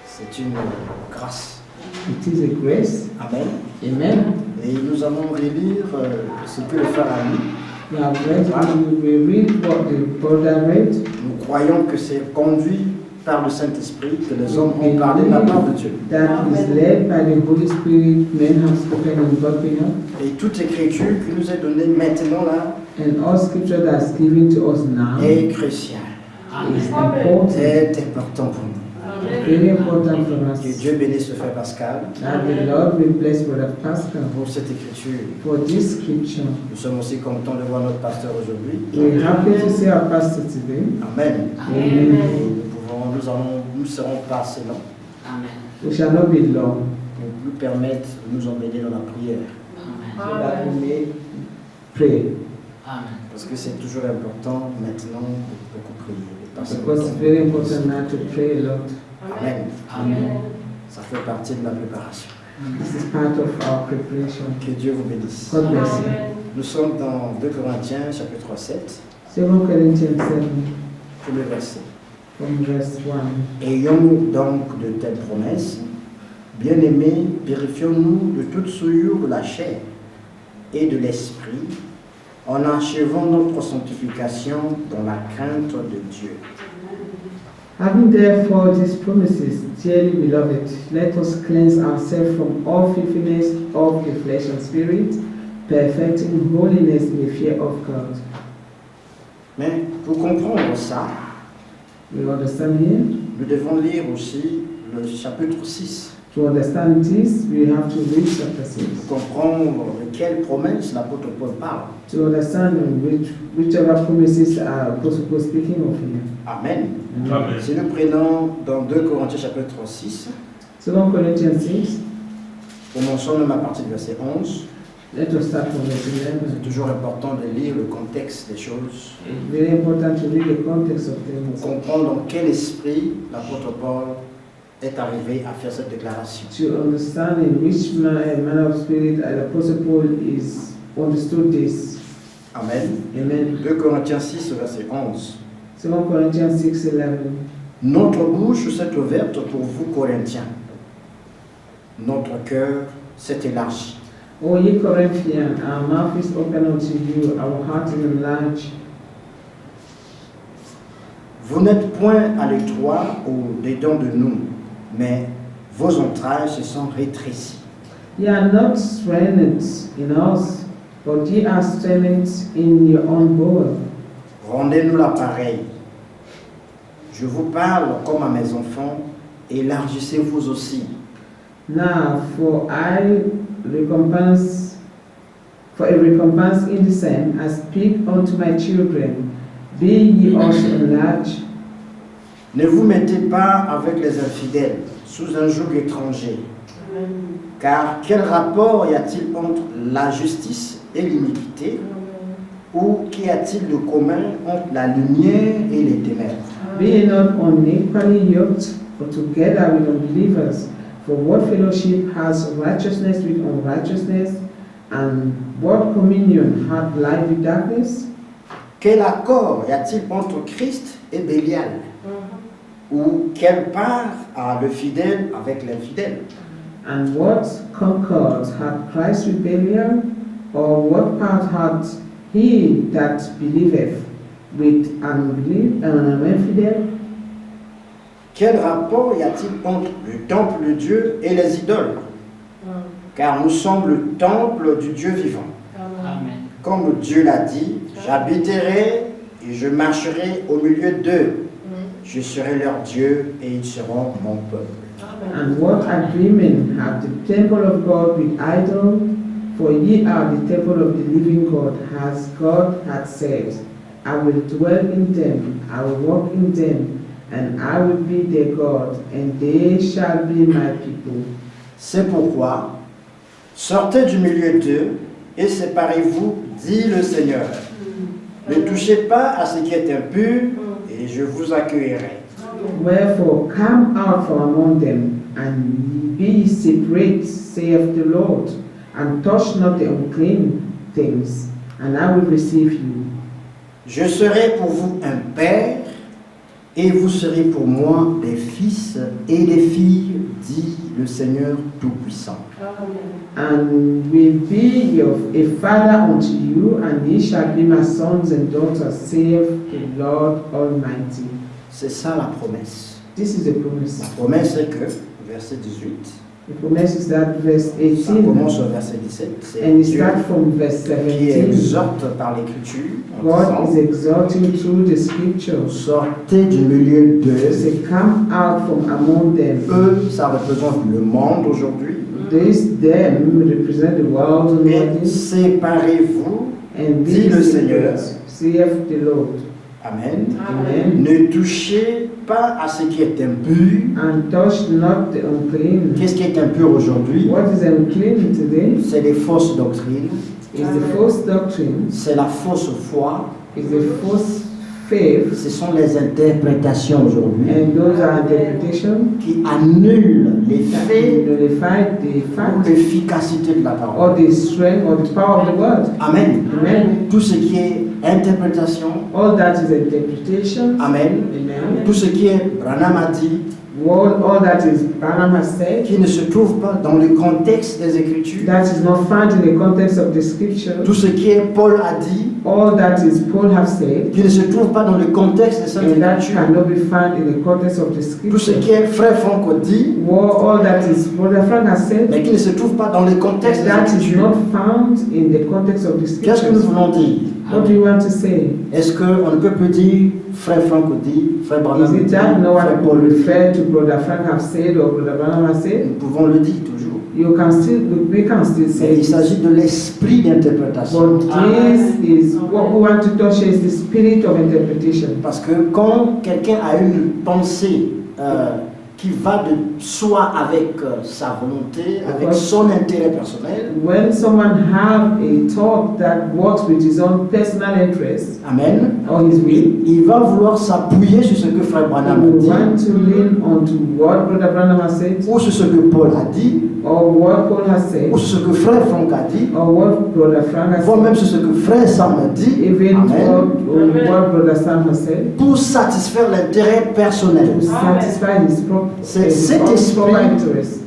c'est une grâce. It is a grace. Amen. Amen. Et nous allons relire ce que le frère a lu. We have read, we read what the brother read. Nous croyons que c'est conduit par le Saint-Esprit que les hommes ont parlé de la part de Dieu. That is led by the Holy Spirit, men have spoken on God behalf. Et toute écriture qui nous est donnée maintenant là And all scripture that's given to us now est cruciale, is important. est important pour nous. Very important for us. Que Dieu bénisse le frère Pascal That the Lord will bless Brother Pascal pour cette écriture. for this scripture. Nous sommes aussi contents de voir notre pasteur aujourd'hui. We're happy to see our pastor today. Amen. Amen. Nous serons pas assez longs. We shall not be long, Pour nous permettre de nous emmener dans la prière. so that we may pray. Parce que c'est toujours important maintenant de beaucoup prier. de passer Because le it's temps. very important now to pray a lot. Amen. Amen. Ça fait partie de la préparation. This is part of our preparation. Que Dieu vous bénisse. God bless you. Nous sommes dans 2 Corinthiens chapitre 7, 2 Corinthians 7, premier verset. from verse 1. Ayons donc de telles promesses. Bien-aimés, purifions-nous de toute souillure de la chair et de l'esprit, en achevant notre sanctification dans la crainte de Dieu. Having therefore these promises, dearly beloved, let us cleanse ourselves from all filthiness of the flesh and spirit, perfecting holiness in the fear of God. Mais pour comprendre ça, We understand here? nous devons lire aussi le chapitre 6 To understand this, we have to read chapter 6. pour comprendre de quelles promesses l'apôtre Paul parle. To understand whichever promises Apostle Paul speaking of here. Amen. Amen. Si nous prenons dans 2 Corinthiens chapitre 6, 2 Corinthians 6, commençons même à partir du verset 11. let us start from verse C'est 11. toujours important de lire le contexte des choses It's very important to read the context of pour things, comprendre dans quel esprit l'apôtre Paul est arrivé à faire cette déclaration. to understand in which manner of spirit the Apostle Paul is understood this. Amen. Amen. 2 Corinthiens 6, verset 11. 2 Corinthians 6, 11. Notre bouche s'est ouverte pour vous, Corinthiens. Notre cœur s'est élargi. O ye Corinthians, our mouth is open unto you, our heart is enlarged. Vous n'êtes point à l'étroit au-dedans de nous, mais vos entrailles se sont rétrécies. Ye are not strengthened in us, but ye are strengthened in your own bowels. Rendez-nous l'appareil. Je vous parle comme à mes enfants, élargissez-vous aussi. Now, for a recompense in the same, I speak unto my children, be ye also enlarged. Ne vous mettez pas avec les infidèles sous un joug étranger. Car quel rapport y a-t-il entre la justice et l'iniquité? Ou qu'y a-t-il de commun entre la lumière et les ténèbres? Be ye not unequally yoked, but together with unbelievers. For what fellowship has righteousness with unrighteousness? And what communion hath light with darkness? Quel accord y a-t-il entre Christ et Bélial? Ou quelle part a le fidèle avec l'infidèle? And what concord hath Christ with Belial? Or what part hath he that believeth with an infidel? Quel rapport y a-t-il entre le temple de Dieu et les idoles? Car nous sommes le temple du Dieu vivant. Amen. Comme Dieu l'a dit, j'habiterai et je marcherai au milieu d'eux. Je serai leur Dieu et ils seront mon peuple. And what agreement hath the temple of God with idol? For ye are the temple of the living God, as God hath said, I will dwell in them, I will walk in them, and I will be their God, and they shall be my people. C'est pourquoi, sortez du milieu d'eux et séparez-vous, dit le Seigneur. Ne touchez pas à ce qui est impur et je vous accueillerai. Wherefore come out from among them, and be separate, saith the Lord, and touch not the unclean things, and I will receive you. Je serai pour vous un père Et vous serez pour moi des fils et des filles, dit le Seigneur Tout-Puissant. And will be a father unto you, and ye shall be my sons and daughters, saith the Lord Almighty. C'est ça la promesse. This is the promise. La promesse est que, verset 18, The promise is that verse ça 18, commence au verset 17, c'est and it Dieu starts from verse qui 17. exhorte par l'Écriture en God is disant, exalting through the scriptures. sortez du milieu d'eux. Say, come out from among them. Eux, ça représente le monde aujourd'hui. This them represent the world Et already, séparez-vous, and dit le this Seigneur. saith the Lord. Amen. Amen. Ne touchez pas à ce qui est impur. And touch not the unclean. Qu'est-ce qui est impur aujourd'hui? What is unclean today C'est les fausses doctrines, is the false doctrine, c'est la fausse foi, is the false faith, ce sont les interprétations aujourd'hui and those are interpretation qui annulent les that faits nullify the ou fact l'efficacité de la parole. or the strength or the power of the word. Amen. Amen. Tout ce qui est interprétation, All that is interpretation. amen. Amen. Tout ce qui est Branham a dit, All that is Branham has said, qui ne se trouve pas dans le contexte des Écritures, that is not found in the context of the scripture. tout ce qui est Paul a dit, All that is Paul have said, qui ne se trouve pas dans le contexte des Saintes and that Écritures, cannot be found in the context of the tout ce scripture. qui est Frère Franco dit, All that is Brother Frank has said, mais qui ne se trouve pas dans le contexte des that is Écritures. not found in the context of the Qu'est-ce que nous scriptures. voulons dire? What do you want to say? Est-ce qu'on ne peut plus dire Frère Franco dit, Frère Is Branham it dit, that no Frère one Paul will dit? refer to Brother Frank have said or Brother Branham has said? Nous pouvons le dire toujours. You can still, we can still Mais say il this. s'agit de l'esprit d'interprétation. But this is what we want to touch is the spirit of interpretation. Parce que quand quelqu'un a une pensée qui va de soi avec sa volonté, avec son intérêt personnel, When someone have a thought that works with his own personal interest amen, or his will, il va vouloir s'appuyer sur ce que Frère he Branham a will dit, want to lean onto what Brother Branham has said, ou sur ce que Paul a dit, or what Paul has said, ou sur ce que Frère Franck a dit, or what Brother Frank has voire said, même sur ce que Frère Sam a dit, even amen, what Brother Sam has said, pour satisfaire l'intérêt personnel. to satisfy his C'est his cet own esprit proper interest.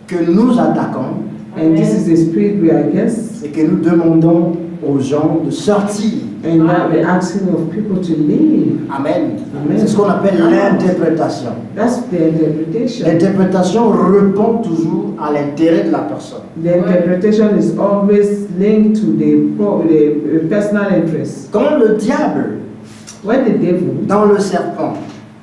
que nous attaquons And this is the spirit we are against, et que nous demandons aux gens de sortir. and that we're asking of people to leave. Amen. Amen. C'est ce qu'on appelle l'interprétation. That's the interpretation. L'interprétation répond toujours à l'intérêt de la personne. The interpretation is always linked to the personal interest. Quand le diable, When the devil, dans le serpent,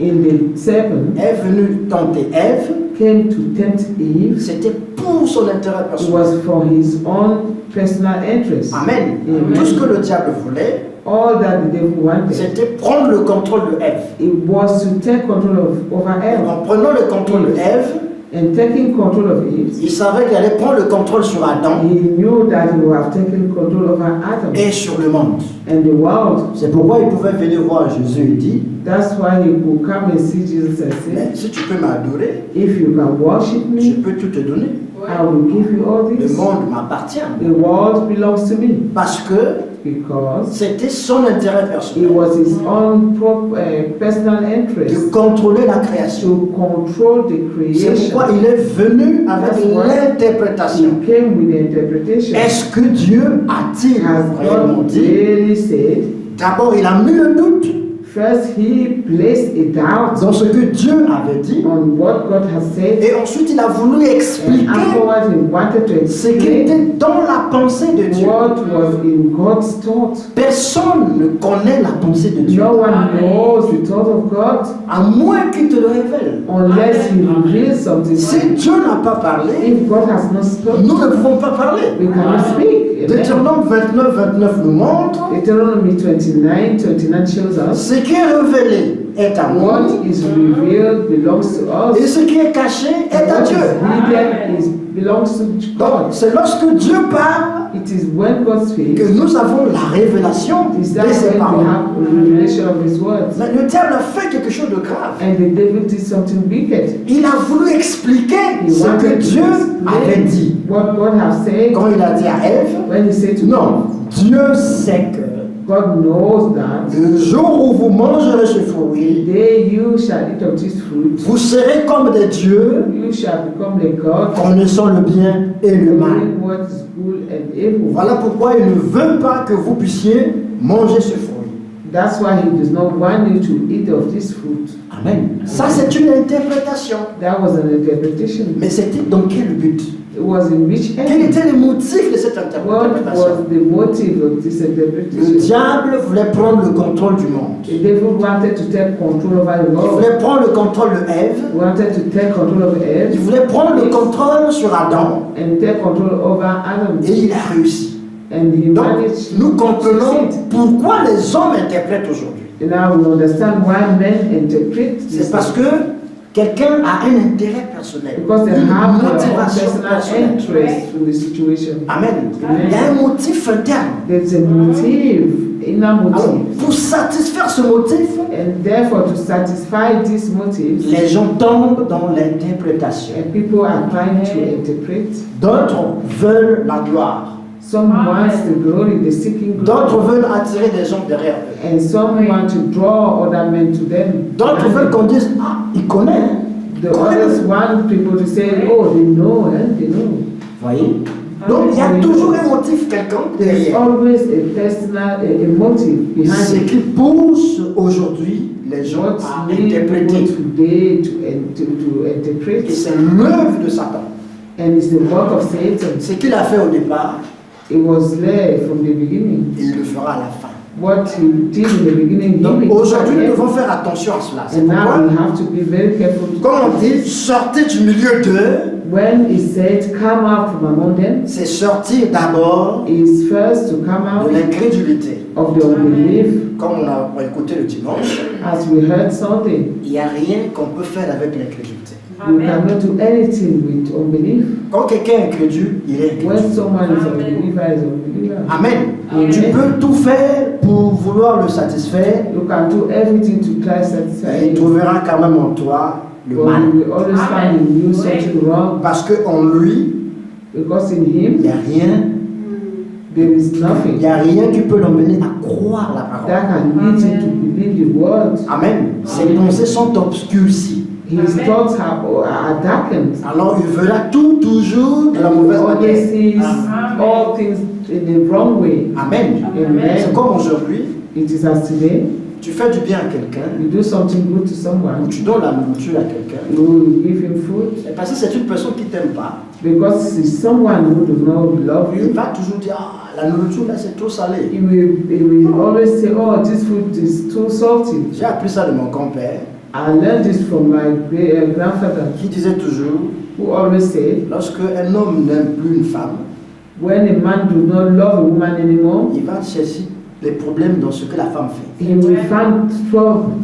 in the serpent, est venu tenter Ève, came to tempt Eve, c'était pour son intérêt it personnel. was for his own personal interest. Amen. Amen. Tout ce que le diable voulait, All that the devil wanted, c'était prendre le contrôle de Ève. it was to take control over Et Eve. en prenant le contrôle de Ève, And taking control of Eve, il savait qu'il allait prendre le contrôle sur Adam he knew that he would have taken control over Adam et sur le monde. and the world. C'est pourquoi il pouvait venir voir Jésus et dire, That's why he could come and see Jesus and mais say, si tu peux m'adorer, if you can worship je me, peux tout te donner. I will give you all Le this. monde m'appartient. The world belongs to me Parce que because c'était son intérêt it personnel was his own personal de interest contrôler la création. to control the C'est creation. pourquoi il est venu avec That's why l'interprétation. He came with the interpretation. Est-ce que Dieu a-t-il Has réellement God dit? really said? D'abord, il a mis le doute First, he placed a doubt dans ce que Dieu avait dit. on what God has said, Et ensuite, il a voulu and expliquer afterwards he wanted to ce qui explain était dans la pensée de Dieu. what was in God's thought. Personne ne connaît la pensée de Dieu, No one knows the thought of God à moins qu'il te le révèle. unless he reveals something. Si Dieu n'a pas parlé, If God has not spoken, nous ne pouvons pas parler. we cannot speak. Amen. Deutéronome 29 nous montre Deuteronomy 29 shows us ce qui est révélé est à moi what is revealed belongs to us. et ce qui est caché est à What Dieu. is hidden belongs to Donc, God. c'est lorsque Dieu parle It is when God speaks, que nous avons la révélation it is de that ses when we paroles. have a revelation of His words. Mais le diable a fait quelque chose de grave. And the devil did something wicked. Il a voulu expliquer He ce que wanted Dieu to avait explain dit. what God has said Quand il a dit à Ève, when He said to non, Dieu sait que God knows that Le jour où vous mangerez ce the fruit, day you shall eat of this fruit, vous serez comme des dieux, you shall become like God, connaissant le bien et le mal. knowing what is good and evil. Voilà pourquoi il ne veut pas que vous puissiez manger ce fruit. That's why he does not want you to eat of this fruit. Amen. Ça, c'est une interprétation. That was an interpretation. Mais c'était dans quel but? It was in which Quel end? était le motif de cette What interprétation? was the motive of this Le interpretation? diable voulait prendre le contrôle du monde. The devil wanted to take control over the Il world. voulait prendre le contrôle de Ève. He wanted to take control of Il Eve voulait prendre le contrôle sur Adam. and take control over Adam. Et il a réussi. And he Donc, managed nous to comprenons succeed. pourquoi les hommes interprètent aujourd'hui. And now we understand why men interpret this. C'est parce que quelqu'un a un intérêt personnel. Because they Une have their own motivation personal personnelle. interest in the situation. Amen. Amen. Il y a un motif interne. There's a motive, inner Alors, motive. pour satisfaire ce motif, And therefore, to satisfy these motives, les gens tombent dans l'interprétation. and people are trying to interpret. D'autres veulent la gloire. Some want the glory, the seeking D'autres glory, veulent attirer des gens derrière eux. and some want to draw other men to them. D'autres veulent qu'on dise, ah, il connaît. Hein? The others want people to say, oh, they know, they know. Voyez? Donc il y a toujours un motif quelconque There's derrière. always a personal, a motive Ce behind qui it. pousse aujourd'hui les gens What à leads people interpréter. today to Et interpret, c'est l'œuvre de Satan. and it's the work of Satan. Ce qu'il a fait au départ, It was there from the beginning. il le fera à la fin. What he did in the beginning, Donc he will aujourd'hui, nous do devons faire attention à cela. C'est And now pourquoi, we have to be very careful. comme on dit, sortir du milieu d'eux, When he said, come out from among them, c'est sortir d'abord is first to come de out l'incrédulité. of the unbelief, Comme on a écouté le dimanche, as we heard Sunday. il n'y a rien qu'on peut faire avec l'incrédulité. You cannot do anything with unbelief. Quand quelqu'un est incrédule, il est incrédule. When someone is unbeliever, is unbeliever. Amen. Amen. Tu peux tout faire pour vouloir le satisfaire, You can do everything to try to satisfy et il him. trouvera quand même en toi le But mal. you will always find in you something wrong, Parce qu'en lui, because in il him n'y a rien, there is il nothing n'y a rien qui peut l'emmener à croire la parole. that can lead him to believe the word. Amen. Ses pensées sont obscurcies. His thoughts are darkened. Alors il verra tout toujours de la And he mauvaise always manière. sees all things in the wrong way. Amen. C'est Amen. comme aujourd'hui, It is as today, tu fais du bien à quelqu'un, you do something good to ou someone, tu donnes la nourriture à quelqu'un, you give him food, et parce que c'est une personne qui ne t'aime pas, because it's someone who does not love il you. va toujours dire, ah, la nourriture là c'est trop salé. He will always say, oh, this food is too salty. J'ai appris ça de mon grand-père, I learned this from my grandfather, qui disait toujours, who always said, lorsque un homme n'aime plus une femme, when a man does not love a woman anymore, il va chercher les problèmes dans ce que la femme fait. he will find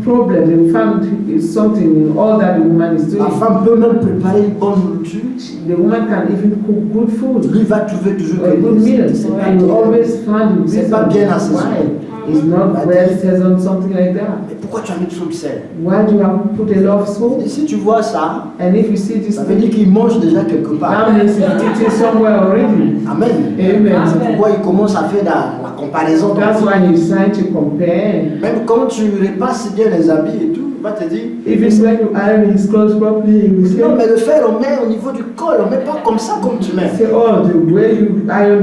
problem, he will find something in all that the woman is La doing. femme peut même préparer une bonne nourriture, The woman can even cook good food, lui va trouver toujours a good meal, c'est pas and you bien. always find the C'est pas reason bien assaisonné. why it's not well seasoned, something like that. Mais pourquoi tu as mis trop de sel? Why do you have to put a lot of salt? Et si tu vois ça, And if you see this ça veut dire thing, qu'il mange déjà quelque part. that means it's eating somewhere already. Amen. Amen. C'est pourquoi il commence à faire la comparaison. That's why he's trying to compare. Même quand tu repasses bien les habits et tout, il va te dire, Even when you iron his clothes properly, he will say, non mais le fer on met au niveau du col, on met pas comme ça comme tu mets. say, oh, the way you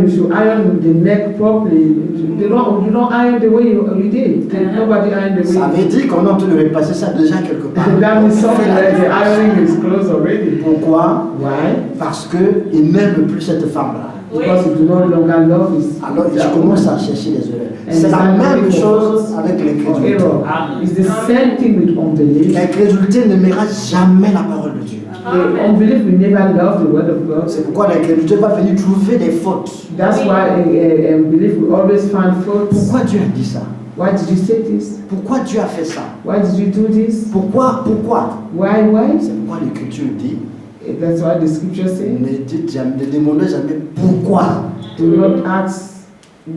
should iron the neck properly. You don't iron the way you did. Nobody ironed the way. Ça veut dire qu'on est en train de repasser ça déjà quelque part. That means something like the ironing his clothes already. Pourquoi? Why? Parce qu'il n'aime plus cette femme-là. Because you do no longer love his. Alors il commence à chercher des erreurs. C'est la même chose avec l'incrédulité. Error. It's the same thing with unbelief. L'incrédulité n'aimera jamais la parole de Dieu. The unbelief will never love the word of God. C'est pourquoi l'incrédulité va venir trouver des fautes. That's why unbelief will always find faults. Pourquoi Dieu a dit ça? Why did you say this? Pourquoi Dieu a fait ça? Why did you do this? Pourquoi? Why? C'est pourquoi l'Écriture dit, That's what the scripture says. ne dites jamais, ne demandez jamais pourquoi. Do not ask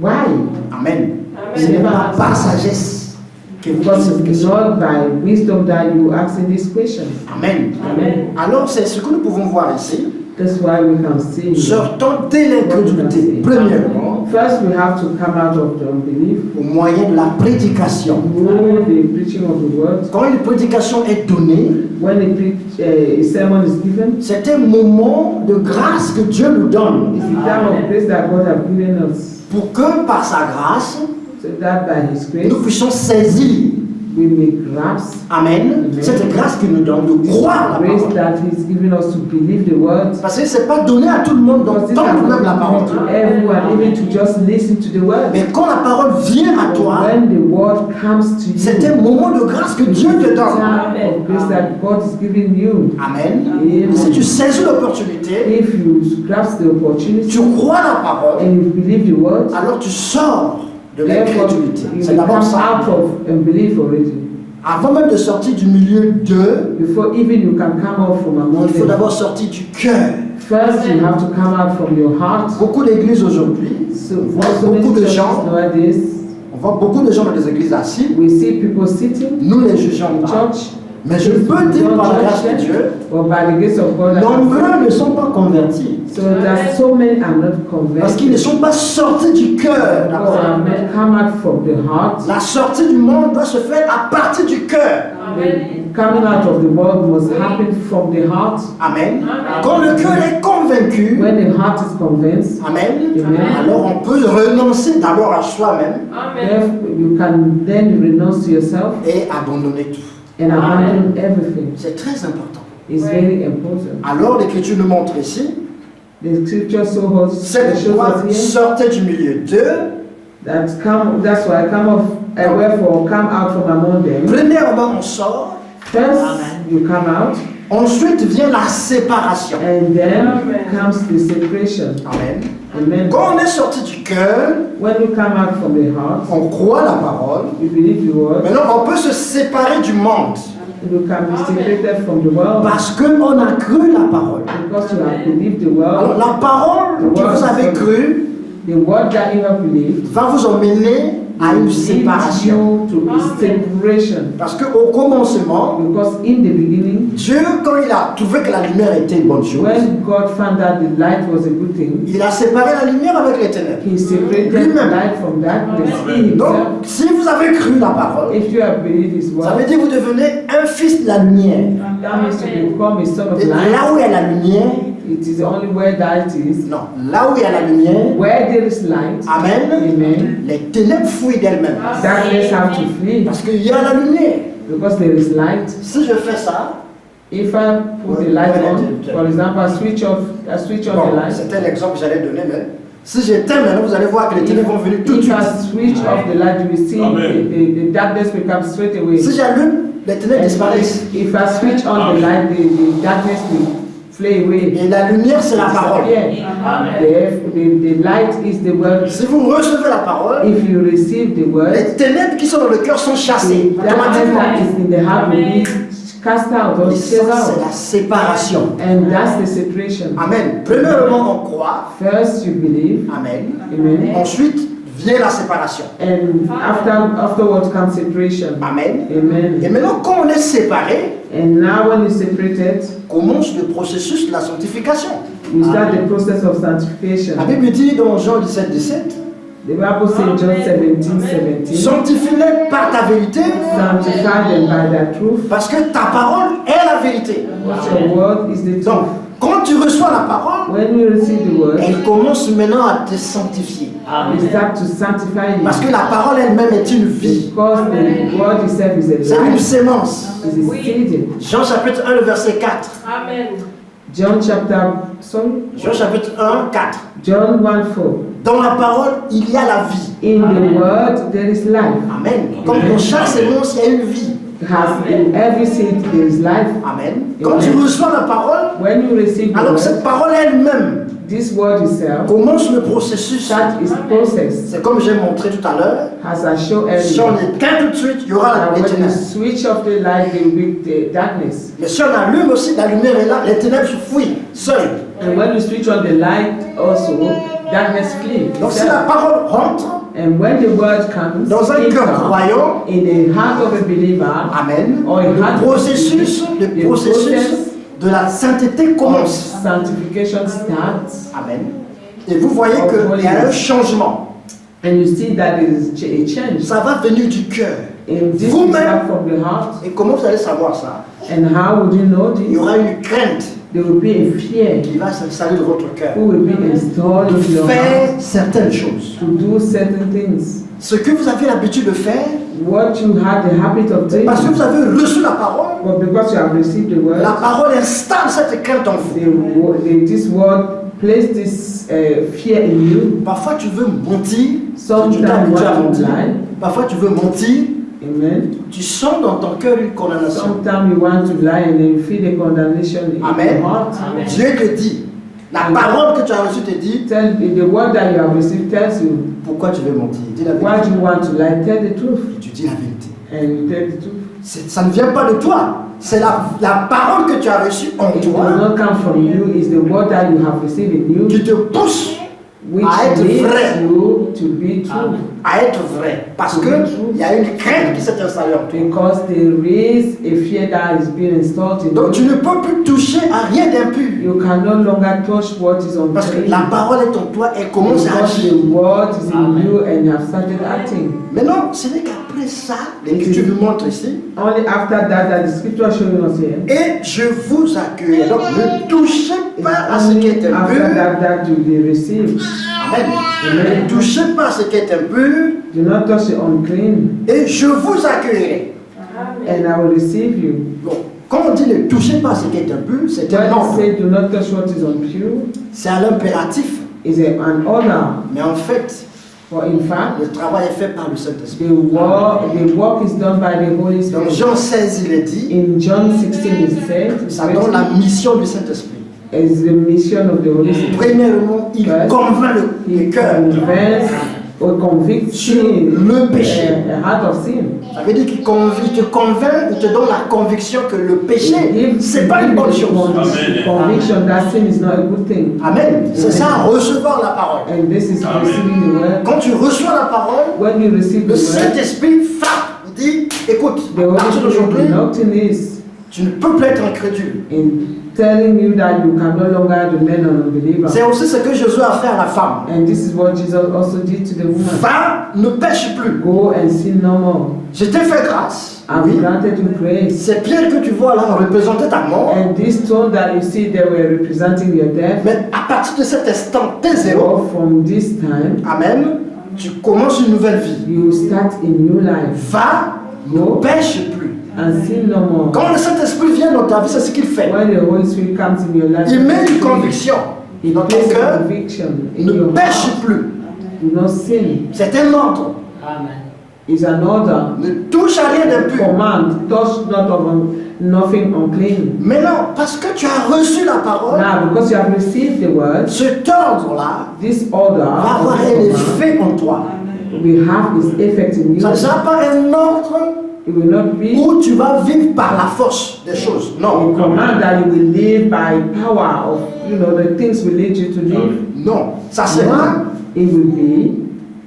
why. Amen. Ce n'est pas par sagesse que vous posez Because cette it's question. not by wisdom that you asking this question. Amen. Amen. Alors c'est ce que nous pouvons voir ici. That's why we can see. Sortons de l'incrédulité. Premièrement, l'entendement First, we have to come out of the unbelief au moyen de la prédication. through the preaching of the word. Quand une prédication est donnée, When a sermon is given, c'est un moment de grâce que Dieu nous donne it's the time of grace that God has given us, pour que par sa grâce, so that by His grace nous puissions saisir, we may grasp amen, cette grâce qu'il nous donne de croire la grace parole. that He's given us to believe the word. Parce que ce n'est pas donné à tout le monde Because this d'entendre même la is parole. not to everyone, even to just listen to the word. Mais quand la parole vient à But toi, when the word comes to you, c'est un moment de grâce que it's Dieu te the donne. time of grace that God is giving you. Amen. Amen. Et si tu saisis l'opportunité, If you grasp the opportunity tu crois la parole, and you believe the word, alors tu sors de therefore l'incrédulité. you C'est will d'abord come ça. out of unbelief already. Avant même de sortir du milieu d'eux, Before even you can come out from among il faut them. d'abord sortir du cœur. First, you have to come out from your heart. Beaucoup d'églises aujourd'hui, So, on voit so many beaucoup de churches gens, nowadays, on voit beaucoup de gens dans les églises assis, we see people sitting nous les jugeons in pas. church, Mais je peux dire par la grâce de Dieu, or by the grace of God, nombreux ne sont pas convertis. so that so many are not Parce qu'ils ne converted. sont pas sortis du cœur. Because are not come out from the heart. La sortie du monde doit se faire à partir du cœur. The coming out of the world must happen from the heart. Amen. Quand le cœur est convaincu, When the heart is convinced, amen, Amen. alors on peut renoncer d'abord à soi-même therefore you can then renounce to yourself et abandonner tout. and abandon everything. C'est très important. It's very important. Alors l'Écriture nous montre ici, The scripture shows cette us voix here sortait du milieu d'eux. that's why come off, wherefore come out from among them. Premièrement, on sort. First you come out, Ensuite vient la séparation. and then comes the separation. Amen. Amen. Quand on est sorti du cœur, When we come out from the heart, on croit la parole. we believe the word. Maintenant, on peut se séparer du monde You can be separated from the world parce qu'on a cru la parole. because you have believed the Alors, word. la parole que vous avez crue The word that you have believed va vous emmener à une leads séparation. you to a separation. Parce qu'au commencement, Because in the beginning, Dieu, quand il a trouvé que la lumière était une bonne chose, when God found that the light was a good thing, il a séparé la lumière avec les ténèbres. He separated the Lui-même. light from darkness. He Donc, himself. si vous avez cru la parole, If you have believed His ça veut word, dire que vous devenez un fils de la lumière. that means you become a son of Et là light. où il y a la lumière, It is only where light is. non, là où il y a la lumière, Where there is light, amen, amen, les ténèbres fuient d'elles-mêmes. darkness have to flee. Parce qu'il y a la lumière. Because there is light. Si je fais ça, If I put the light on, for example, I switch on bon, the light. c'était l'exemple que j'allais donner, mais si j'éteins maintenant, vous allez voir que les ténèbres vont venir tout de If suite. I switch off the light, you will see Amen. the darkness will come straight away. Si j'allume, les ténèbres And disparaissent. if I switch on the light, the darkness will flee away. Et la lumière, c'est la parole. The light is the word. Si vous recevez la parole, If you receive the word, les ténèbres qui sont dans le cœur sont chassées the darkness that automatiquement. is in the heart will be cast out or Et ça, chased c'est la out. séparation. And that's the separation. Amen. Premièrement, on croit. First you believe, Amen. amen. Ensuite, vient la séparation. And afterwards comes separation. Amen. Et Amen. maintenant, quand on est séparé, And now when you're separated, commence le processus de la sanctification. you start the process of sanctification. La Bible dit dans Jean 17, 17, The Bible says in John 17:17, sanctifie-les par ta vérité, sanctify them by thy truth. parce que ta parole est la vérité. What your word is the Donc, truth. quand tu reçois la parole, When we receive the word, elle commence maintenant à te sanctifier. we start to sanctify you. Parce que la parole elle-même est une vie. Because the word itself is C'est a une life, sémence. is a seed. Jean chapitre 1, le verset 4. John chapter, sorry, Jean chapitre 1, 4. John 1:4. Dans la parole, il y a la vie. In the word there is life. Amen. Comme dans chaque sémence, il y a une vie. In every seed there is life. Amen. Quand tu reçois la parole, When you receive the alors word, cette parole elle-même this word itself, commence le processus. that is processed. C'est comme j'ai montré tout à l'heure. As I show Si on earlier, éteint tout de suite, il y aura that les when you ténèbres. switch off the light, there will be the darkness. Mais si on allume aussi, la lumière est là, les ténèbres se fuient seules. And when you switch on the light, also darkness flee. Donc si la parole rentre And when the word comes dans un it cœur comes croyant, in the heart of a believer, amen, or a heart le of processus de la sainteté commence. sanctification starts. Amen. Et vous voyez qu'il y a un changement. And you see that there is a change. Ça va venir du cœur. And this is Vous-même, from the heart. et comment vous allez savoir ça? And how would you know Il y this? aura une crainte There will be a fear qui va s'installer dans votre cœur. who will be installed De in your faire heart certaines choses. to do certain things. Ce que vous avez l'habitude de faire, What you have the habit of doing, parce que vous avez reçu la parole, but because you have received the word, la parole installe cette crainte en vous. this word place this fear in you. Parfois tu veux mentir, Sometimes tu t'es habitué à you mentir. lie. Parfois tu veux mentir, Amen. tu sens dans ton cœur une condamnation. Sometimes you want to lie and then you feel the condemnation in Amen. your heart. Dieu te dit, la parole que tu as reçue te dit, The word that you have received tells you pourquoi tu veux mentir? Dis la why vérité. do you want to lie. Tell the truth, Tu dis la vérité. and you tell the truth. Ça ne vient pas de toi. C'est la parole que tu as reçue en It does toi not come from you. It's the word that you have received in you, qui te pousse which à être leads vrai. you to be true. à être vrai. Parce qu'il y a une crainte qui s'est installée en toi. Because there is a fear that is being installed in Donc tu you. ne peux plus toucher à rien d'impur. You can no longer touch what is on Parce que la parole est en toi, elle commence à Because agir. the word is in you and you have started acting. Maintenant, ce n'est qu'après ça, l'Écriture nous montre ici. Only after that the scripture is showing us here. Et je vous accueille. Donc ne touchez It's pas à ce qui est only after impur. that you will receive. Amen. Ne touchez pas à ce qui est impur. Do not touch the unclean, Et je vous accueillerai. and I will receive you. Bon, quand on dit ne touchez pas à ce qui est impur, c'est un When it ordre. says do not touch what is impure, C'est à l'impératif. is an order. Mais en fait, For in fact, le travail est fait par le Saint-Esprit. the work is done by the Holy Dans Spirit. Jean 16, il est dit, In John 16 it said, ça donne la mission du Saint-Esprit. is the mission of the Holy Spirit. Premièrement, il First, convainc le He cœur convinces or convicts sur sin, le péché. a heart of sin. Ça veut dire qu'il te convainc, il te donne la conviction que le péché, c'est pas une bonne chose. Conviction that sin is not a good thing. Amen. C'est ça, recevoir la parole. And this is receiving the word. Quand tu reçois la parole, When you receive le the word, Saint-Esprit frappe. Il dit, écoute, the à Holy partir Spirit d'aujourd'hui, conducting is tu ne peux plus être incrédule. in telling you that you can no longer remain an unbeliever. C'est aussi ce que Jésus a fait à la femme. And this is what Jesus also did to the woman. Va, ne pêche plus. Go and sin no more. Je t'ai fait grâce. I've Oui. granted you grace. Ces pierres que tu vois là représentent ta mort. And this stone that you see, they were representing your death. Mais à partir de cet instant T0, So from this time, Amen, tu commences une nouvelle vie. you start a new life. Va, ne Go pêche plus. and sin no more. Quand le Saint-Esprit vient dans ta vie, c'est ce qu'il fait. When the Holy Spirit comes in your life, Il met une conviction He dans ton places a cœur. conviction in Ne your pêche heart. plus. Do not sin. C'est un ordre. It's an order. Ne touche à rien d'impur. Command. Touch not of nothing unclean. Mais non, parce que tu as reçu la parole, Now, because you have received the word, cet ordre-là this order va avoir of un command effet en toi. will have its effect in you. Ça ne sera pas un ordre It will not be où tu vas vivre par la force des choses. a Non. command that you will live by power of, the things will lead you to live. Non. Ça sera It will be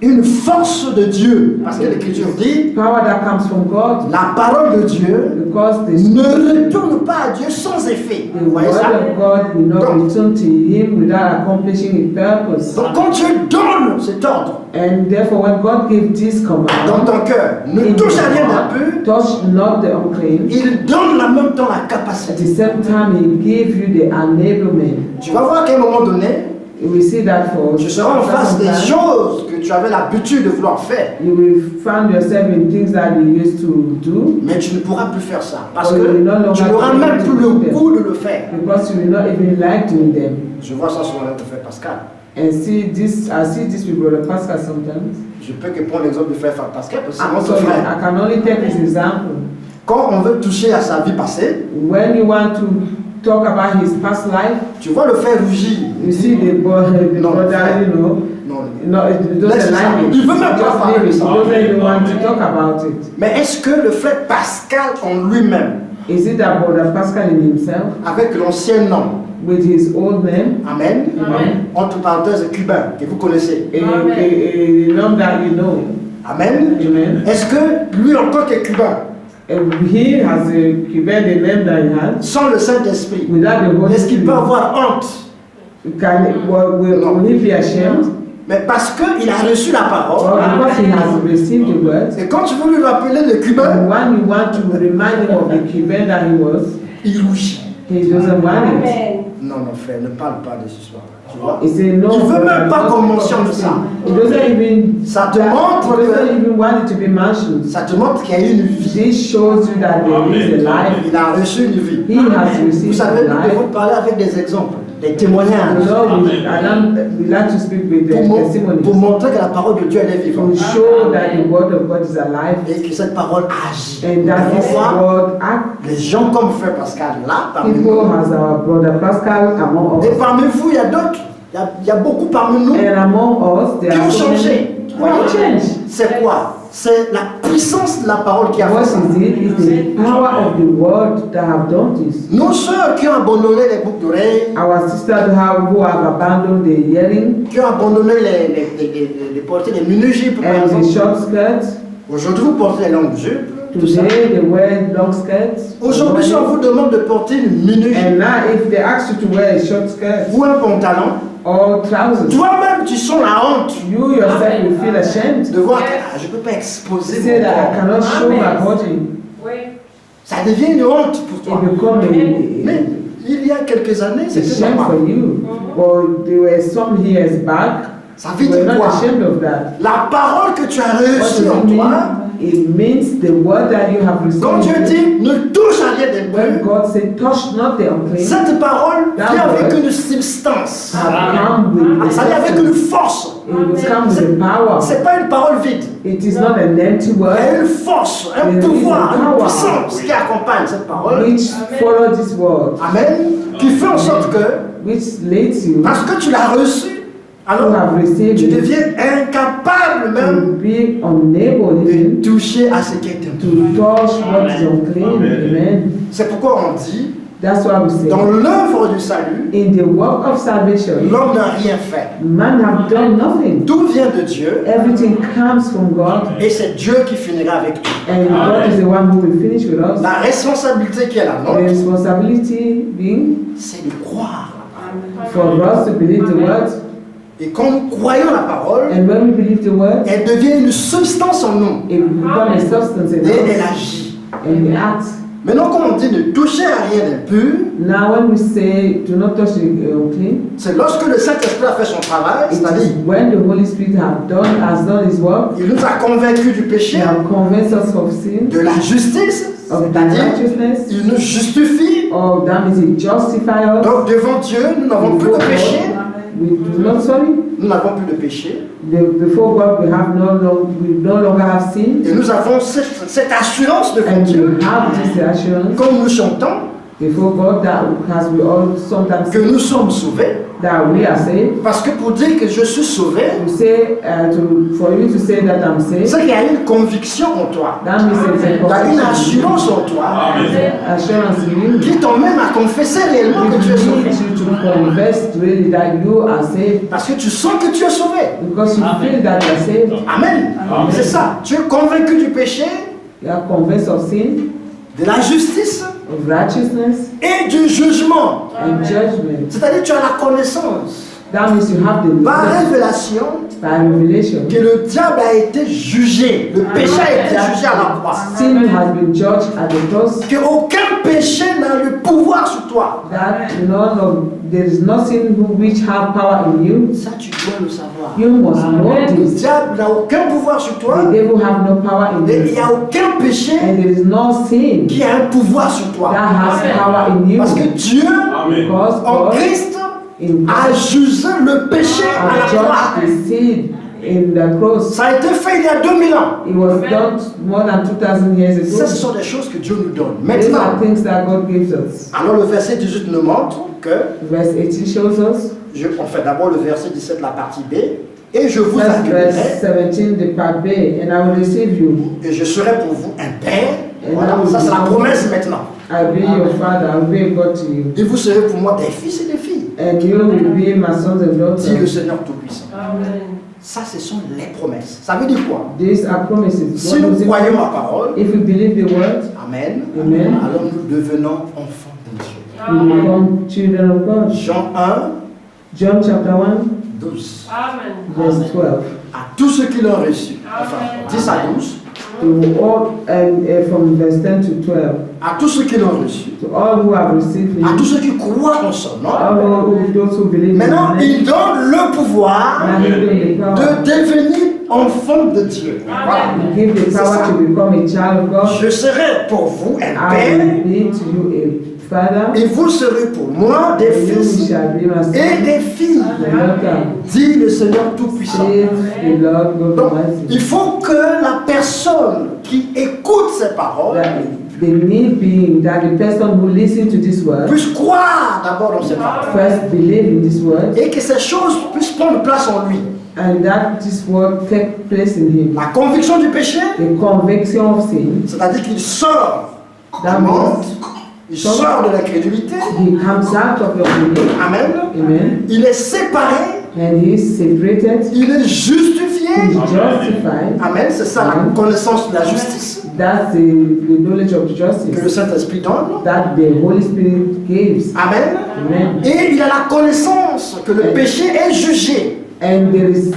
une force de Dieu. Parce que l'Écriture dit, power that comes from God, la parole de Dieu because ne retourne pas à Dieu sans effet. the Vous voyez word ça? of God will not return to him without accomplishing its purpose. Donc quand Dieu donne cet ordre And therefore, when God gives this dans command, ton cœur, ne in touche à rien your heart, d'impur, touch not the unclean. il donne en même temps la At capacité. the same time, he gives you the enablement. Tu vas voir qu'à un moment donné, We see that for tu seras en face des time, choses que tu avais l'habitude de vouloir faire. you will find yourself in things that you used to do, Mais tu ne pourras plus faire ça. Parce Oh, que you will no longer tu n'auras be même able to plus do le them. goût de le faire. because you will not even like doing them. Je vois ça sur le frère Pascal. And see this, I see this with Brother Pascal sometimes. Je peux que prendre l'exemple du frère Pascal parce que c'est I'm notre sorry, frère. I can only take this example. Quand on veut toucher à sa vie passée, When you want to talk about his past life, tu vois le frère rougir. you see the brother, Non, you know, Non. it Laisse doesn't ça. like it. Il veut même pas Just parler leave de it. He ça. doesn't even want to talk about it. Mais est-ce que le frère Pascal en lui-même, Is it that Brother Pascal in himself, avec l'ancien nom, with his old name, Amen, Amen. entre parenthèses cubain, que vous connaissez, a name that you know, Amen, Amen. est-ce que lui encore est cubain, He has given the name that he has sans le Saint-Esprit, without the Holy est-ce qu'il Spirit. peut avoir honte Will he be ashamed? Mais parce qu'il a reçu la parole. Well, because he has received the word. Et quand tu veux lui rappeler le Cubain, And when you want to remind him of the Cuban that he was, il rougit. he doesn't want it. Non, mon frère, ne parle pas de ce soir. Tu vois? He said no. Tu veux même pas qu'on mentionne ça. He doesn't even. Ça te montre He doesn't que, even want it to be mentioned. ça te montre qu'il y a une vie. This shows you that there is a life. Il a reçu une vie. He has Vous received savez, a nous life. devons parler avec des exemples, des You témoignages, know, we like to speak with the pour testimonies montrer que la parole de Dieu elle est vivante to show that the word of God is alive et que cette parole agit. and that this Parfois, word act. les gens comme Frère Pascal là, parmi People nous, as our brother Pascal among et us, parmi vous, il y a d'autres, il y a beaucoup parmi nous and among us there qui are ont so changé. many who have changed. C'est quoi? C'est la puissance de la parole qui a What fait ça. is it? It's the power of the word that have done this. Nos sœurs qui ont abandonné les boucles d'oreilles, Our sisters who have abandoned the hearing qui ont abandonné les porter les mini-jupes par and the exemple. short skirts. Aujourd'hui, vous portez les longues jupes, tout ça. Today they wear long skirts. Aujourd'hui, si on vous demande de porter une mini-jupe And now if they ask you to wear a short skirt ou un pantalon, or trousers, toi-même, tu sens la honte you yourself will feel ashamed. de voir que je ne peux pas exposer Say mon that I corps. cannot show my body. Ça devient une honte pour toi. It become Mais il y a quelques années, a c'était shame normal. for you. But there were some years back, Ça veut we're dire not quoi? ashamed of that. La parole que tu as What reçue does en it toi, mean? It means the word that you have quand Dieu received. dit ne touche à rien When d'impur, God said, touch not the unclean, cette parole That vient avec word une substance. have come with Ça vient avec une force. it will come with a power. C'est pas une parole vide. It is not an empty Il y word a une force, un There is pouvoir, a une power. puissance qui accompagne cette parole. which follow this word, Amen. Qui fait en sorte que, which leads you parce que tu l'as reçu, to alors have received tu it, deviens incapable to même be unable de even toucher à ce qui est impur. to touch what is unclean. Amen. C'est pourquoi on dit, That's why we say, dans l'œuvre du salut, in the work of salvation, l'homme n'a rien fait. man have done nothing. Tout vient de Dieu Everything comes from God, et c'est Dieu qui finira avec tout. and God is the one who will finish with us. La responsabilité qui est la The nôtre, responsibility being c'est de croire. for us to believe the word, Et quand nous croyons la parole, and when we believe the word, elle devient une substance en nous it will become a substance in et elle us, agit. and we act. Maintenant, quand on dit ne toucher à rien d'impur, Now, when we say do not touch the unclean, c'est lorsque le Saint-Esprit a fait son travail, it c'est-à-dire is when the Holy Spirit has done His work. il nous a convaincus du He péché, has convinced us of sin, de la justice, of c'est-à-dire righteousness, il nous justifie. or that means He justifies us. Donc devant Dieu, nous n'avons plus de péché. We do not sorry. Nous n'avons plus de péché. Before God, we no longer have sin, Et nous avons cette assurance devant and Dieu, we have this assurance comme nous chantons, before God that as we all sometimes que nous sommes sauvés. that we are saved. Parce que pour dire que je suis sauvé, To say for you to say that I'm saved, c'est qu'il y a une conviction en toi. that means it's a Il y a une conviction. assurance en toi Assurance in you. qui t'emmène à confesser réellement que tu es It sauvé. leads you to confess really that you are saved Parce que tu sens que tu es sauvé. because you feel that you are saved. Amen. C'est ça. Tu es convaincu du péché, You are convinced of sin, de la justice of righteousness, et du jugement. and judgment. C'est-à-dire tu as la connaissance That means you have the par knowledge révélation by revelation. que le diable a été jugé. Le péché a été jugé à la croix. Sin has been judged at the cross. Que aucun péché n'a le pouvoir sur toi. That there is nothing which have power in you. Ça, tu dois le savoir. You must know Le this. diable n'a aucun pouvoir sur toi. The devil have no power in Et il n'y you, a aucun péché and there is no sin qui a un pouvoir sur toi. that has power in you. Parce que Dieu, Because en God Christ, in a jugé le péché à la croix. has judged the sin in the cross. Ça a été fait il y a 2000 ans. It was done more than 2000 years Ça, ce ago. sont des choses que Dieu nous donne. These are Maintenant, things that God gives us. alors le verset 18 nous montre que, Verse 18 shows us. on fait d'abord le verset 17, la partie B, et je vous That's verse accueillerai, 17, the part B, and I will receive you. et je serai pour vous un père. Voilà, ça c'est la promesse maintenant. I'll be your father, I'll be a God to you. Et vous serez pour moi des fils et des filles, And you will be my sons and dit le daughters. Seigneur Tout-Puissant. Ça, ce sont les promesses. Ça veut dire quoi? These are promises. Si What nous does it croyons mean? la parole, If we believe the word, Amen, Amen. alors nous devenons enfants de Dieu. we become children of God. Jean 1, John chapter 1, 12. verse 12. À tous ceux qui l'ont reçu, enfin 10 à 12, To all, from verse 10 to 12. à tous ceux qui l'ont reçu, To all who have received à him, tous ceux qui croient en son nom, all those who believe maintenant in him, il donne le pouvoir now he gave the power. de devenir enfant de Dieu. Voilà. He gave the power to become a child of God. Je serai pour vous un I père will be to you a father, et vous serez pour moi des and you fils shall be my et son, des filles, the daughter. dit le Seigneur Tout-Puissant. Saith the Lord God Donc, Almighty. il faut que la personne qui écoute ces paroles That the need being that the person who listens to this word puisse croire d'abord dans ces paroles first believe in this word, et que ces choses puissent prendre place en lui. and that this word take place in him. La conviction du péché, The conviction of sin, c'est-à-dire qu'il sort du that monde, means il sort de l'incrédulité. he comes out of your belief. Amen. Amen. Il est séparé, And he is separated, il est he justifié. is justified. Amen. C'est ça la connaissance de la justice That's the knowledge of que le justice Saint-Esprit donne. that the Holy Spirit gives. Amen. Amen. Et il a la connaissance que le péché est jugé, And there is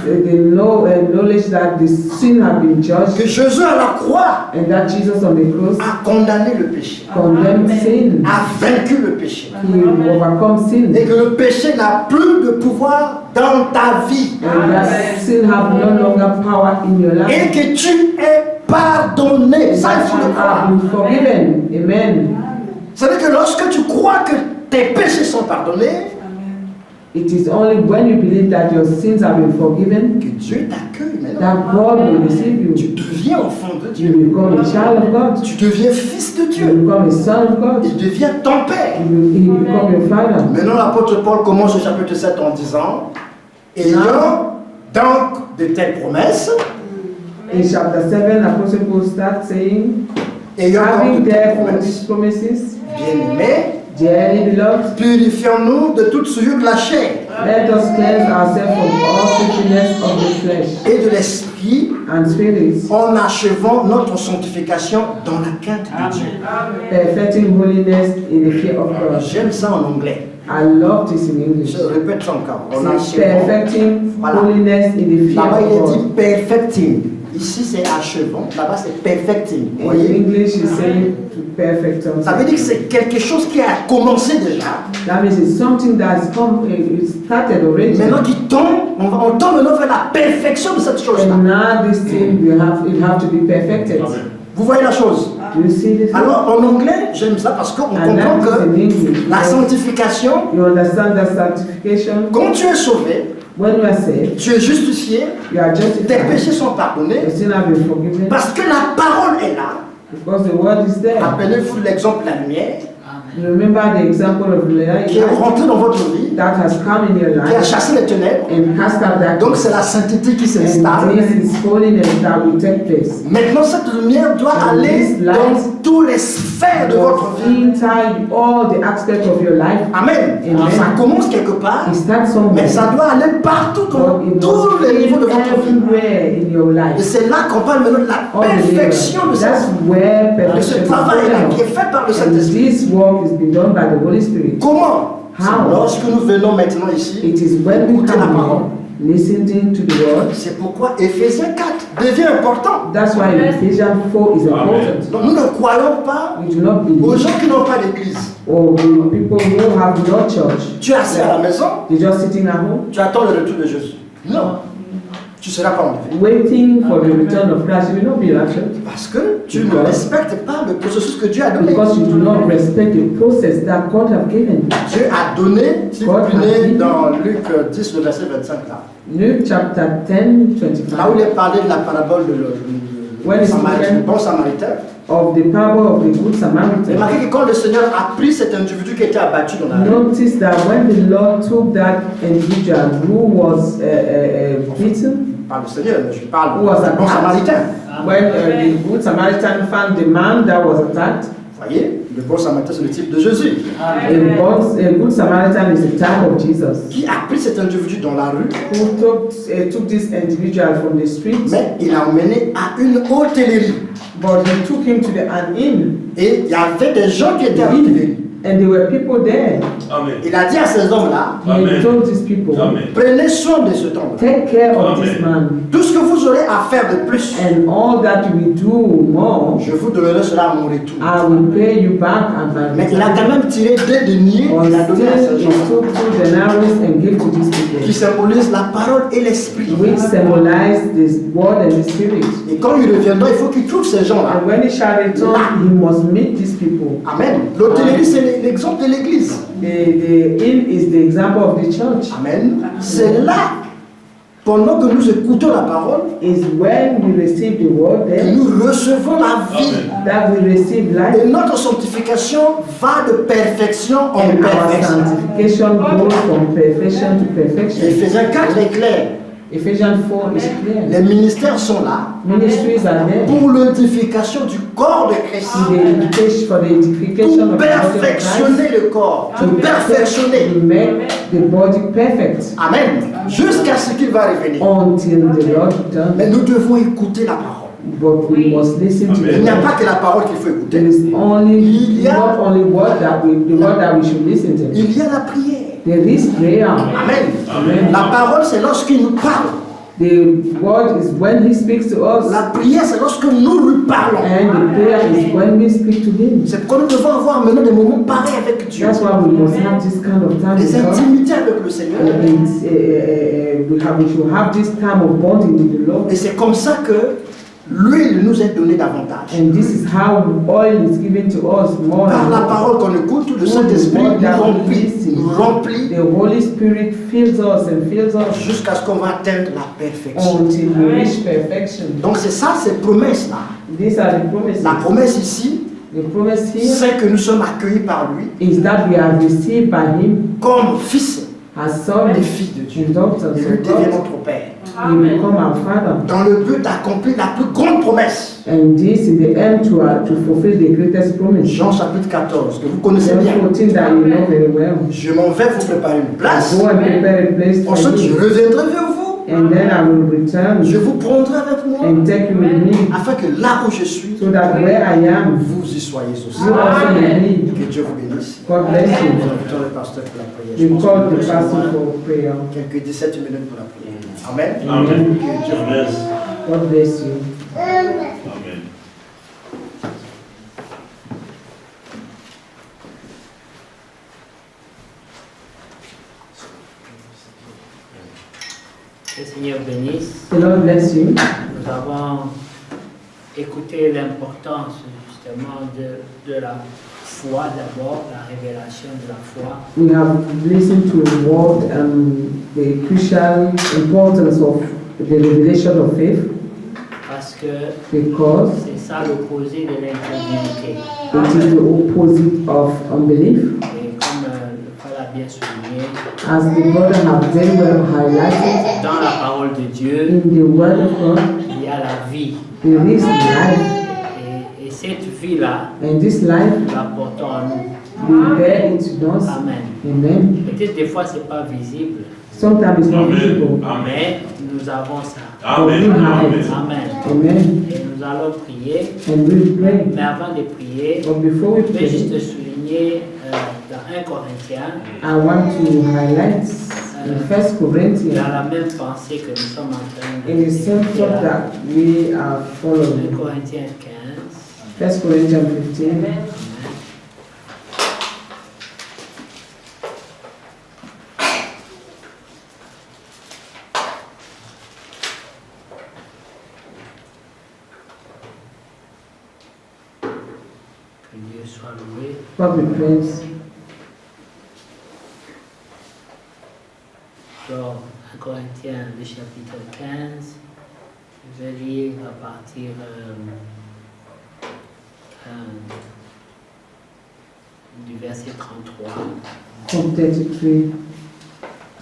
knowledge that the sin has been judged, que Jésus à la croix and that Jesus on the cross a condamné le péché, condemned sin. a vaincu le péché. He overcome sin. Et que le péché n'a plus de pouvoir dans ta vie. And that sin have no longer power in your Et life. que tu es pardonné. Ça, il That faut le you croire. have been forgiven. Amen. C'est-à-dire que lorsque tu crois que tes péchés sont pardonnés, It is only when you believe that your sins have been forgiven que Dieu t'accueille maintenant. that God will receive Tu you. deviens enfant de You Dieu. become a child of God. Tu deviens fils de You Dieu. become a son of God. Il devient ton père. You become your father. Maintenant, l'apôtre Paul commence au chapitre 7 en disant, ayant donc de telles promesses, In chapter 7, Apostle Paul starts saying, ayant donc having de telles therefore these promesses, promises, bien-aimés, dearly beloved, purifions-nous de toute souillure de la chair let us cleanse ourselves from all filthiness of the flesh et de l'esprit, and spirits, en achevant notre sanctification dans la crainte de Dieu. perfecting holiness in the fear of God. J'aime ça en anglais. I love this in English. Je répète ça encore. En C'est achevant. perfecting Voilà. holiness in the fear Là-bas, il est of dit God. perfecting. Ici, c'est achevant. Là-bas, c'est perfecting. Vous In voyez? English, it's saying to perfect something. Ça veut dire que c'est quelque chose qui a commencé déjà. That means it's something that's come, it started already. Maintenant qui tombe, on tombe maintenant vers la perfection de cette chose-là. And now this thing it have to be perfected. Vous voyez la chose? Do you see this? Alors, en anglais, j'aime ça parce qu'on And that comprend is in que English. la sanctification, You understand that sanctification? quand tu es sauvé, When you are saved, tu es justifié, you are tes justified. péchés sont pardonnés, Your sin have been forgiven parce que la parole est là. because the word is there. Rappelez-vous l'exemple de la lumière You remember the example of light qui est rentrée dans votre vie, that has come in your qui a life chassé les ténèbres. and cast out that. Donc c'est la sainteté qui s'installe. And this is holiness that will take place. Maintenant cette lumière doit And aller this light dans tous les sphères de votre vie. Inside all the aspects of your life, Amen. Amen. Ça commence quelque part, it starts somewhere. mais ça doit aller partout dans But it tous must les be niveaux de votre vie. everywhere in your Et life. c'est là qu'on parle maintenant de la All the perfection de layers. That's cette where de ce perfection is travail-là qui est done. fait par le And Saint-Esprit. this work is being done by the Holy Spirit. Comment? C'est How? lorsque nous venons maintenant ici, It is when we écouter la parole. come here, listening to the word. C'est pourquoi Éphésiens 4 devient important. That's why Ephesians 4 is important. Donc nous ne croyons pas We do not aux believe, gens qui n'ont pas d'église. or the people who have no church, Tu es assis à la maison, they're just sitting at home, tu attends le retour de Jésus. Non, tu ne seras pas enlevé. waiting for the return of Christ. You will not be raptured Parce que tu ne respectes pas le processus que Dieu a donné. because you do not respect the process that God have given. Dieu a donné, si vous prenez dans Luc 10, le verset 25 là, Luke chapter 10, là où 25, il est parlé de la parabole du bon samaritain. of the parable of the Good Samaritan. Remarquez que quand le Seigneur a pris cet individu qui était abattu dans la rue, Notice that when the Lord took that individual who was beaten, par le Seigneur, mais je parle who was du bon samaritain. attacked, when the Good Samaritan found the man that was attacked, Vous voyez, le bon samaritain c'est le type de Jésus. a Good Samaritan is the type of Jesus Qui a pris cet individu dans la rue, who took this individual from the street, mais il l'a emmené à une hôtellerie. but he took him to an inn. Et il y avait des gens qui étaient à l'hôtellerie. And there were people there. Amen. Il a dit à ces hommes-là, He Amen. told these people, Amen. prenez soin de cet homme. take care of Amen. this man. Tout ce que vous aurez à faire de plus, And all that you will do more, je vous donnerai cela à mon retour. I will pay you back and by Mais il a quand même tiré 2 deniers et il a donné à still, ces he gens took 2 denarii and gave to these qui people, symbolisent la parole et l'esprit. which symbolize this word and the spirit. Et quand il reviendra, il faut qu'il trouve ces gens-là. And when he shall return, he must meet these people. Amen. L'hôtellerie, c'est l'exemple de l'église. The inn is the example of the church. Amen. C'est là, pendant que nous écoutons la parole, Is when we receive the word que there, nous recevons la vie. Amen. that we receive life. Et notre sanctification va de perfection en And our perfection. sanctification goes from perfection to perfection. Éphésiens 4 est clair. Ephesians 4 is clear. Les ministères sont là Ministries are there pour l'édification du corps de Christ. for the edification, Pour of the body of Christ, perfectionner le corps. to Pour perfectionner. make the body perfect Amen. Jusqu'à ce qu'il va revenir. until the Lord returns. Mais nous devons écouter la parole. But we must listen to Amen. Il n'y a the pas que la parole qu'il faut There écouter. is only Il y a- not only word that the word that we should listen to. Il y a la prière. There is prayer. Amen. Amen. La parole, c'est lorsqu'il nous parle. The word is when He speaks to us, La prière, c'est lorsque nous lui parlons. and the prayer is when we speak to Him. C'est pourquoi nous devons avoir maintenant des moments pareils avec Dieu. That's why we must have this kind of time Des with God. intimités avec le Seigneur. We should have this time of bonding with the Lord. Et c'est comme ça que l'huile nous est donnée davantage. And this is how oil is given to us more Par and la more. parole qu'on écoute, le Through the Saint-Esprit word nous that we remplit, listen. nous remplit The Holy Spirit fills us and fills us jusqu'à ce qu'on va atteindre la perfection. until we reach perfection. Donc c'est ça, ces promesses-là. These are the promises. La promesse ici, The promise here c'est que nous sommes accueillis par lui is that we are received by Him comme fils as sons et filles de Dieu. and daughters Et of lui devient God. notre Père. He become our Father. Dans le but d'accomplir la plus grande promesse. And this is the end to fulfill the greatest promise. Jean chapitre 14, que vous connaissez John bien. 14 that you know very well. Je m'en vais vous préparer une place. Go and prepare a place for Ensuite, je you. reviendrai vers vous. And then I will return Je vous prendrai avec moi. and take you with me Afin que là où je suis, so that where I am, vous y soyez aussi. you also may be. Que Dieu vous bénisse. God bless Nous you. invitons le pasteur pour la prière. Je We pense call que the nous pastor recevrons for prayer. quelques 17 minutes pour la prière. Amen. Amen. Que Dieu vous bénisse. God bless you. Amen. Que le Seigneur bénisse. The Lord bless you. Nous avons écouté l'importance justement de la foi d'abord, la révélation de la foi. We have listened to the word the crucial importance of the revelation of faith Parce que because c'est ça l'opposé de l'incrédulité. it is the opposite of unbelief. Et comme le frère l'a bien souligné, As the brother have very well highlighted, dans la parole de Dieu, in the word of God, il y a la vie. there is life, Et cette vie-là, and this life nous la portons en nous. we bear it to us. Amen. Amen. Peut-être des fois, ce n'est pas visible, Sometimes it's not visible, Amen. mais nous avons ça. Amen. Amen. Amen. Amen. Et nous allons prier. And we pray. Mais avant de prier, But before we je vais juste pray, souligner dans 1 Corinthiens, I want to highlight in 1 Corinthians, dans la même pensée que nous sommes en train de in the same discuter thought là. that we are 1 following. Corinthiens 15. 1 Corinthians 15. Que Dieu soit loué. God be praised. Donc, 1 Corinthiens, le chapitre 15, je vais lire à partir du verset 33. From 33.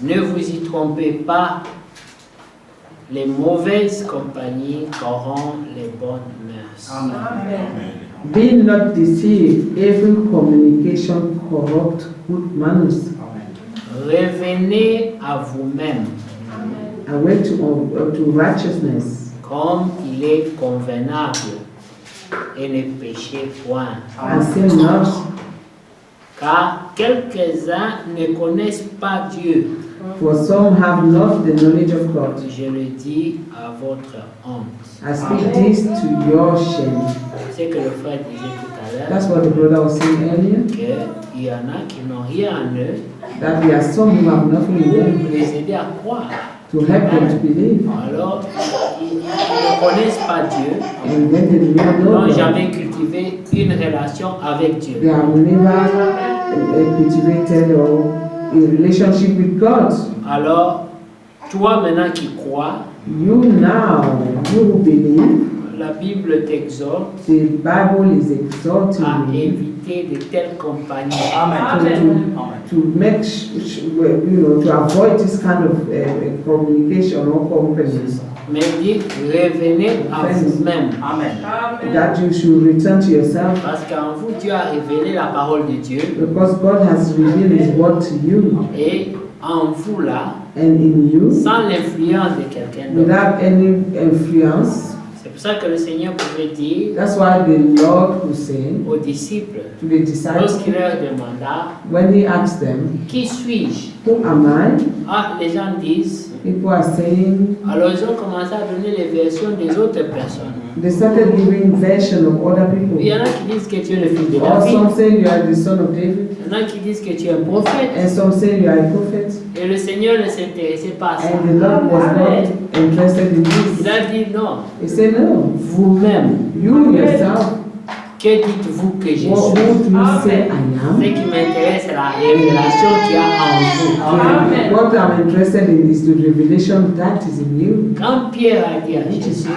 Ne vous y trompez pas, les mauvaises compagnies corrompent les bonnes mœurs. Amen. Be not deceived, every communication corrupt good manners. Revenez à vous-même, Away to righteousness, comme il est convenable, et ne péchez point. and sin not, Car quelques-uns ne connaissent pas Dieu. For some have not the knowledge of God. Je le dis à votre honte. I speak this to your shame. C'est ce que le frère disait tout à l'heure, That's what the brother was saying earlier. qu'il y en a qui n'ont rien en eux That there are some who have nothing in them pour les aider à croire. to help them to believe. Alors, ils ne connaissent pas Dieu, And then they do not ils know n'ont God. jamais cultivé une relation avec Dieu. They have never cultivated or a relationship with God. Alors, toi maintenant qui crois, You now, you who believe, la Bible t'exhorte the Bible is exhorting à you éviter de telles compagnies. to make, to avoid this kind of communication or companies. Mais dit, revenez à vous-même. That you should return to yourself Parce qu'en vous, Dieu a révélé la parole de Dieu. because God has revealed His word to you, Et en vous là, and in you, sans l'influence de quelqu'un d'autre. without any influence. C'est pour ça que le Seigneur pouvait dire That's why the Lord will say aux disciples, to the disciples lorsqu'il leur demanda, when He asked them, qui suis-je? "Who am I?" Ah, les gens disent, People are saying, alors ils ont commencé à donner les versions des autres personnes. they started giving version of other Il y en people. a qui disent que tu es le fils de Or David. some say you are the son of David, Il y en a qui disent que tu es un prophète. and some say you are a prophet. Et le Seigneur ne s'intéressait pas à ça. And the Lord was not interested in Il this. a dit non, He said, "No, vous-même, you yourself. que dites-vous que je What suis? who do you say I Ce am?" qui m'intéresse, c'est la révélation qu'il y a en vous. What I'm interested in is the revelation that is in you. Quand Pierre a dit à Jésus,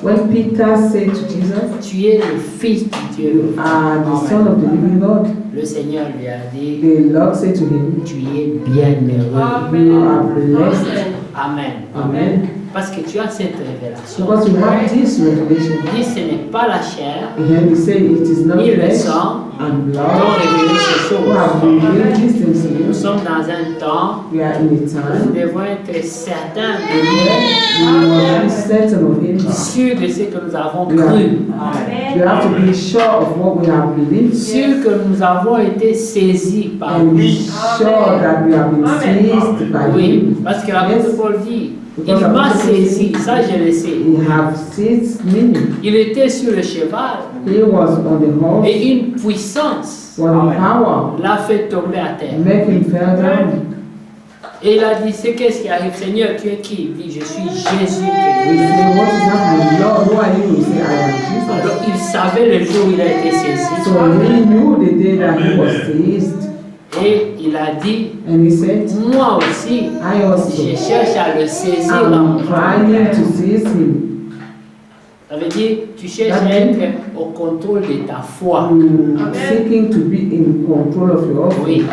When Peter said to Jesus, tu es le Fils de Dieu, "You are the Son of the living God," le Seigneur lui a dit, the Lord said to him, tu es bienheureux. "You are blessed." Amen. Amen. Parce que tu as cette révélation. Because you have this revelation. Il dit, ce n'est pas la chair, And he said, "It is not ni le flesh sang and qui ont blood révélé ces who have choses. revealed these things to Nous you." sommes dans un temps We are in a où nous time devons être certains de where we must be certain of nous, Him. sûrs de ce que nous avons Yeah. cru, We have to be sure of what we have believed sûrs que nous avons été saisis par and be lui. sure that we have been seized by Oui, Him. parce que l'apôtre Yes. Paul dit, il Because m'a Apostle Paul saisi, ça je le sais. He have seized me. Il était sur le cheval He was on the horse, et une puissance for the power, l'a fait tomber à terre. make him fell down. Et il a dit, c'est qu'est-ce qui arrive, Seigneur, tu es qui? Il dit, je suis Jésus. We say, "What is happening, Lord? Who are you?" We say, "I am Jesus." Alors il savait le jour où il a été saisi. So he knew the day that he was seized, Et il a dit, and he said, moi aussi, "I je also cherche à le saisir en am moi. trying to seize him." Ça veut dire, tu cherches à être au contrôle de ta foi. You seeking to be in control of your life.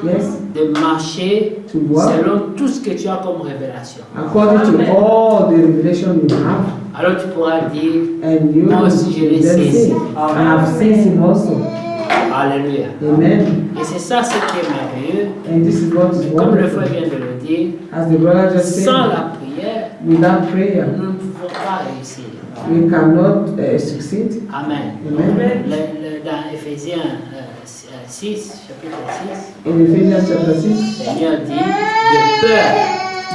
Oui, Yes, de marcher to work selon tout ce que tu as comme révélation. according to all the revelation you have, Alors tu pourras dire, and you moi aussi je l'ai then say, saisi. "I have seized him also." Alléluia. Amen. Et c'est ça ce qui est merveilleux. And this is what is Comme le frère wonderful. vient de le dire, As the brother just said, sans la prière, without prayer, nous ne pouvons pas réussir. we cannot succeed. Amen. Amen. Dans Éphésiens 6, chapitre 6, In Ephesians chapter 6, le Seigneur dit, de peur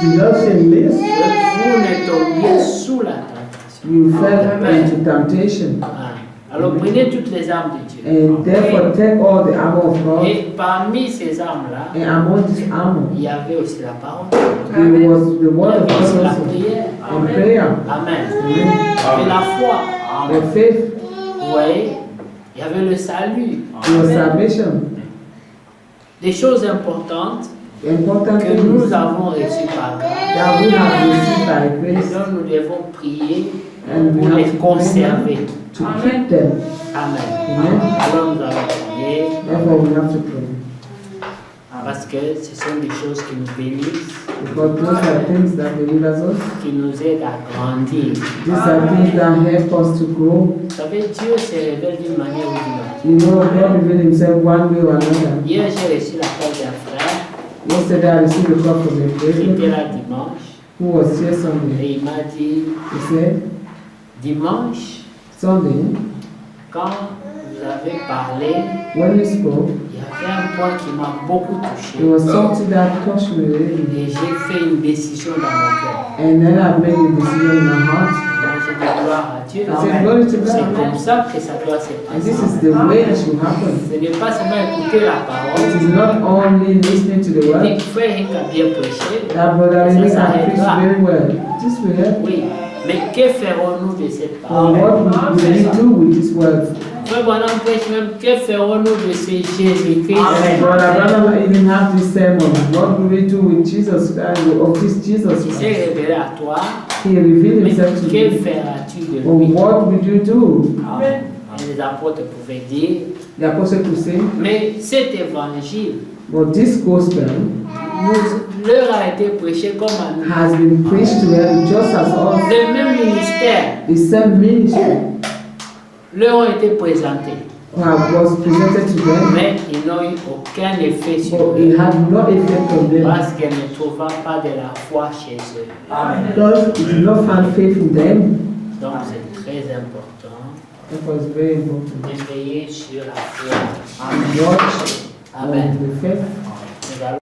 the Lord said this, que vous ne tombiez sous la tentation. you fell into temptation, Ah. Alors prenez toutes les armes de Dieu. and therefore take all the armor of God, Et parmi ces armes-là, and among this armor, il y avait aussi la parole, there was the il y word of avait aussi God la also, prière. and prayer, Amen. Amen. Et la foi. The faith, Vous voyez, il y avait le salut. your salvation, Des choses importantes important que things nous avons reçues par grâce. that we have received by grace, Donc nous devons prier and we pour have les to conserver. to keep them. Amen. Amen. Alors nous allons prier Therefore, we have to pray. parce que ce sont des choses qui nous bénissent, Because those are things that deliver us. qui nous aident à grandir. These are things that help us to grow. Vous savez, Dieu se révèle d'une manière ou d'une autre. You know, God revealed Himself one way or another. Hier, j'ai reçu l'appel d'un frère Yesterday, I received a call from a qui friend était là dimanche who was here Sunday. et il m'a dit, He said, dimanche, Sunday, quand vous avez parlé When he spoke, il y avait un point qui m'a beaucoup touché. it was something that touched me really. Et j'ai fait une décision dans mon cœur. And then I made a decision in my heart. Moi, je dis gloire à Dieu. I said, glory to C'est God. comme ça que ça doit se And this passer. is the way it should happen. Ce n'est pas seulement écouter la It parole. is not only listening to the Il word. dit, frère Henk a bien prêché. That brother Ça Rick has s'arrête preached là. very well. This will help. Oui, mais que ferons-nous de cette And parole? what will we do with this word? Frère Branham prêche même, que ferons-nous de ce Jésus-Christ? And brother Branham even have this sermon. What will we do with Jesus Christ, of this Jesus Il s'est Christ? révélé à toi, He revealed mais himself to que you. feras-tu de Well, lui? what would you do? Et les apôtres pouvaient dire, The apostle could say, mais cet évangile well, this gospel leur a été prêché comme à nous. has been preached to them just as us. Le même ministère The same ministry leur ont été présentés, was presented to them, mais ils n'ont eu aucun effet sur but it eux had no effect on them. parce qu'elles ne trouvaient pas de la foi chez eux. Because it did not find faith in them. Donc c'est très important That was very important. de veiller sur la foi. Watch Amen. on the faith.